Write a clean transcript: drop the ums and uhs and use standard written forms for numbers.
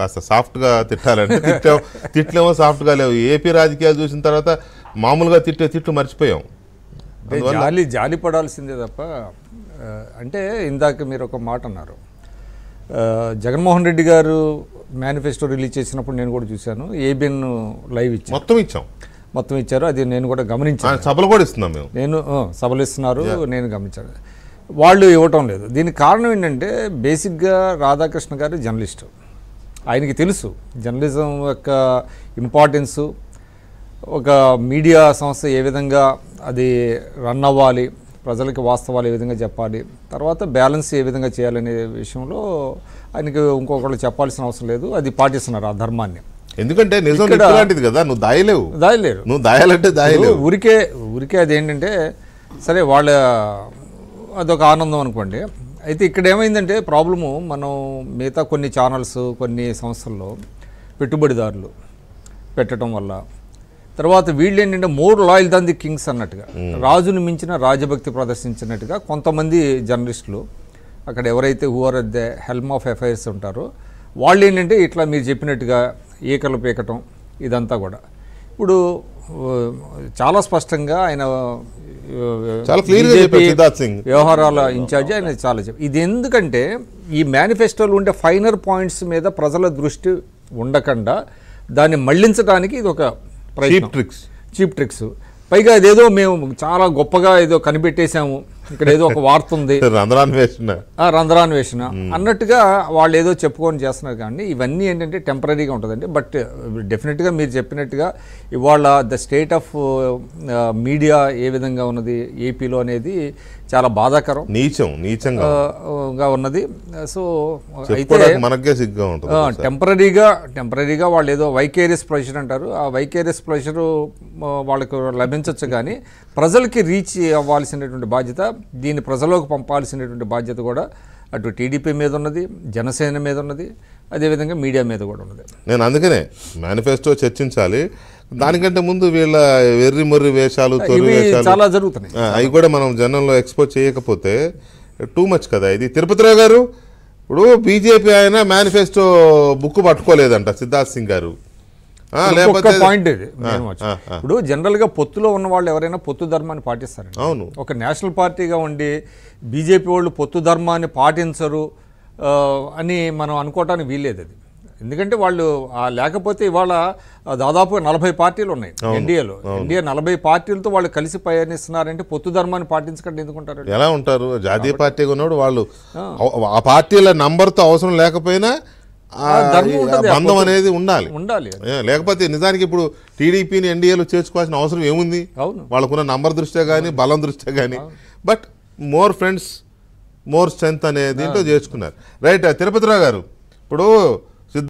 కాస్త సాఫ్ట్గా తిట్టాలంటే తిట్లేమో సాఫ్ట్గా లేవు. ఏపీ రాజకీయాలు చూసిన తర్వాత మామూలుగా తిట్లు మర్చిపోయాం. జాలి పడాల్సిందే తప్ప. అంటే ఇందాక మీరు ఒక మాట అన్నారు, జగన్మోహన్ రెడ్డి గారు మేనిఫెస్టో రిలీజ్ చేసినప్పుడు నేను కూడా చూశాను. ఏబిఎన్ లైవ్ మొత్తం ఇచ్చారు. అది నేను కూడా గమనించాను. సభలు కూడా ఇస్తున్నాం నేను సభలు ఇస్తున్నారు, నేను గమనించాను. వాళ్ళు ఇవ్వటం లేదు. దీనికి కారణం ఏంటంటే బేసిక్గా రాధాకృష్ణ గారు జర్నలిస్టు. ఆయనకి తెలుసు జర్నలిజం యొక్క ఇంపార్టెన్సు, ఒక మీడియా సంస్థ ఏ విధంగా అది రన్ అవ్వాలి, ప్రజలకి వాస్తవాలు ఏ విధంగా చెప్పాలి, తర్వాత బ్యాలెన్స్ ఏ విధంగా చేయాలనే విషయంలో ఆయనకి ఇంకొకళ్ళు చెప్పాల్సిన అవసరం లేదు. అది పాటిస్తున్నారు ఆ ధర్మాన్ని. ఎందుకంటే నిజం లాంటిది కదా, నువ్వు దాయలేరు, నువ్వు దాయాలంటే దాయలేవు. ఊరికే అదేంటంటే సరే వాళ్ళ అదొక ఆనందం అనుకోండి. అయితే ఇక్కడ ఏమైందంటే ప్రాబ్లము, మనం మిగతా కొన్ని ఛానల్స్ కొన్ని సంస్థల్లో పెట్టుబడిదారులు పెట్టడం వల్ల, తర్వాత వీళ్ళు ఏంటంటే more loyal than the kings అన్నట్టుగా, రాజుని మించిన రాజభక్తి ప్రదర్శించినట్టుగా కొంతమంది జర్నలిస్టులు అక్కడ ఎవరైతే who are at the helm of affairs ఉంటారో వాళ్ళు ఏంటంటే ఇట్లా మీరు చెప్పినట్టుగా ఏకలు పీకటం ఇదంతా కూడా. ఇప్పుడు చాలా స్పష్టంగా ఆయన వ్యవహారాల ఇన్ఛార్జి ఆయన చాలా ఇది ఎందుకంటే ఈ మేనిఫెస్టోలో ఉండే ఫైనర్ పాయింట్స్ మీద ప్రజల దృష్టి ఉండకుండా దాన్ని మళ్లించడానికి ఇది ఒక చీప్ ట్రిక్స్. పైగా ఇదేదో మేము చాలా గొప్పగా ఏదో కనిపెట్టేశాము, ఇక్కడ ఏదో ఒక వార్త ఉంది, రంధ్రాన్వేషణ అన్నట్టుగా వాళ్ళు ఏదో చెప్పుకొని చేస్తున్నారు. కానీ ఇవన్నీ ఏంటంటే టెంపరీగా ఉంటుందండి. బట్ డెఫినెట్గా మీరు చెప్పినట్టుగా ఇవాళ ద స్టేట్ ఆఫ్ మీడియా ఏ విధంగా ఉన్నది ఏపీలో అనేది చాలా బాధాకరం, నీచంగా ఉన్నది. సో అయితే టెంపరీగా వాళ్ళు ఏదో వైకేరియస్ ప్రెషర్ అంటారు, ఆ వైకేరియస్ ప్రెషర్ వాళ్ళకు లభించవచ్చు. కానీ ప్రజలకి రీచ్ అవ్వాల్సినటువంటి బాధ్యత, దీన్ని ప్రజల్లోకి పంపాల్సినటువంటి బాధ్యత కూడా అటు టీడీపీ మీద ఉన్నది, జనసేన మీద ఉన్నది, అదేవిధంగా మీడియా మీద కూడా ఉన్నది. నేను అందుకనే మేనిఫెస్టో చర్చించాలి. దానికంటే ముందు వీళ్ళ వెర్రి మొర్రి వేషాలు చాలా జరుగుతున్నాయి. అవి కూడా మనం జనంలో ఎక్స్పోజ్ చేయకపోతే టూ మచ్ కదా. ఇది తిరుపతిరావు గారు ఇప్పుడు బీజేపీ ఆయన మేనిఫెస్టో బుక్ పట్టుకోలేదంట సిద్ధార్థ్ సింగ్ గారు. పాయింట్ ఇది. ఇప్పుడు జనరల్ గా పొత్తులో ఉన్న వాళ్ళు ఎవరైనా పొత్తు ధర్మాన్ని పాటిస్తారండి. అవును, ఒక నేషనల్ పార్టీగా ఉండి బీజేపీ వాళ్ళు పొత్తు ధర్మాన్ని పాటించరు అని మనం అనుకోవటానికి వీల్లేదు. అది ఎందుకంటే వాళ్ళు లేకపోతే ఇవాళ దాదాపు 40 పార్టీలు ఉన్నాయి ఎన్డీఏలో. ఎన్డీఏ 40 పార్టీలతో వాళ్ళు కలిసి పయనిస్తున్నారంటే పొత్తు ధర్మాన్ని పాటించకుండా ఎందుకుంటారు? ఎలా ఉంటారు? జాతీయ పార్టీగా ఉన్నప్పుడు వాళ్ళు ఆ పార్టీల నంబర్తో అవసరం లేకపోయినా బంధం అనేది ఉండాలి. లేకపోతే నిజానికి ఇప్పుడు టీడీపీని ఎన్డీఏలో చేర్చుకోవాల్సిన అవసరం ఏముంది? వాళ్ళకున్న నంబర్ దృష్ట్యా కానీ బలం దృష్ట్యా కానీ. But more friends more strength అనే దీంట్లో చేర్చుకున్నారు. రైట్. తిరుపతిరావు గారు, ఇప్పుడు